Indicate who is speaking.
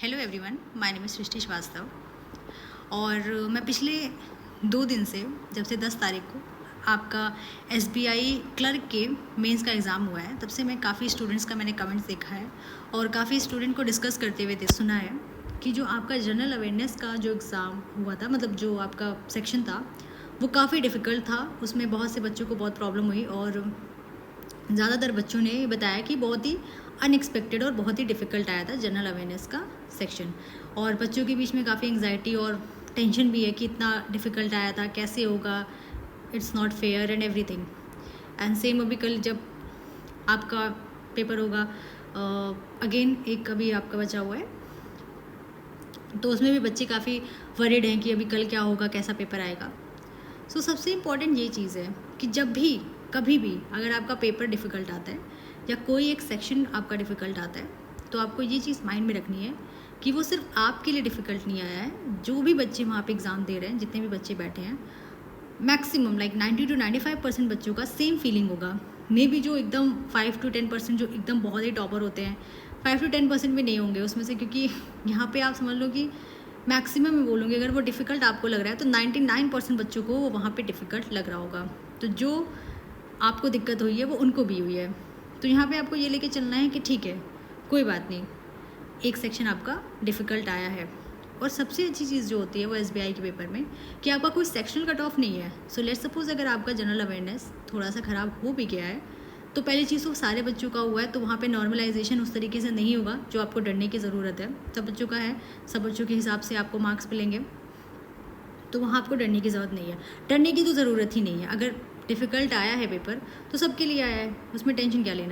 Speaker 1: Hello everyone, my name is Srishti Srivastava. और मैं पिछले 2 दिन से, जब से 10 तारीख को आपका एसबीआई क्लर्क के मेंस का एग्ज़ाम हुआ है, तब से मैं काफ़ी स्टूडेंट्स का मैंने कमेंट्स देखा है और काफ़ी स्टूडेंट को डिस्कस करते हुए सुना है कि जो आपका जनरल अवेयरनेस का जो एग्ज़ाम हुआ था, मतलब जो आपका सेक्शन था, वो काफ़ी डिफ़िकल्ट था। उसमें बहुत से बच्चों को बहुत प्रॉब्लम हुई और ज़्यादातर बच्चों ने ये बताया कि बहुत ही अनएक्सपेक्टेड और बहुत ही डिफ़िकल्ट आया था जनरल अवेयरनेस का सेक्शन। और बच्चों के बीच में काफ़ी एंग्जाइटी और टेंशन भी है कि इतना डिफ़िकल्ट आया था, कैसे होगा, it's not fair and everything. And same अभी कल जब आपका पेपर होगा, अगेन एक अभी आपका बचा हुआ है, तो उसमें भी बच्चे काफ़ी वरीड हैं कि अभी कल क्या होगा, कैसा पेपर आएगा। सो सबसे इम्पॉर्टेंट ये चीज़ है कि जब भी कभी भी अगर आपका पेपर डिफ़िकल्ट आता है या कोई एक सेक्शन आपका डिफ़िकल्ट आता है, तो आपको ये चीज़ माइंड में रखनी है कि वो सिर्फ आपके लिए डिफ़िकल्ट नहीं आया है। जो भी बच्चे वहाँ पे एग्ज़ाम दे रहे हैं, जितने भी बच्चे बैठे हैं, मैक्सिमम लाइक 90 to 95% बच्चों का सेम फीलिंग होगा। मे बी जो एकदम 5 to 10% जो एकदम बहुत ही टॉपर होते हैं, 5 to 10% भी नहीं होंगे उसमें से, क्योंकि यहाँ पे आप समझ लो कि मैक्सिमम मैं बोलूँगी अगर वो डिफ़िकल्ट आपको लग रहा है तो 99% बच्चों को वो वहाँ पे डिफ़िकल्ट लग रहा होगा। तो जो आपको दिक्कत हुई है वो उनको भी हुई है। तो यहाँ पे आपको ये लेके चलना है कि ठीक है, कोई बात नहीं, एक सेक्शन आपका डिफ़िकल्ट आया है। और सबसे अच्छी चीज़ जो होती है वो एसबीआई के पेपर में कि आपका कोई सेक्शनल कट ऑफ नहीं है। सो लेट्स सपोज अगर आपका जनरल अवेयरनेस थोड़ा सा ख़राब हो भी गया है, तो पहली चीज़ तो सारे बच्चों का हुआ है, तो वहाँ पे नॉर्मलाइजेशन उस तरीके से नहीं होगा जो आपको डरने की ज़रूरत है। सब बच्चों का है, सब बच्चों के हिसाब से आपको मार्क्स मिलेंगे, तो वहाँ आपको डरने की ज़रूरत नहीं है। डरने की तो ज़रूरत ही नहीं है। अगर डिफ़िकल्ट आया है पेपर तो सबके लिए आया है, उसमें टेंशन क्या लेना।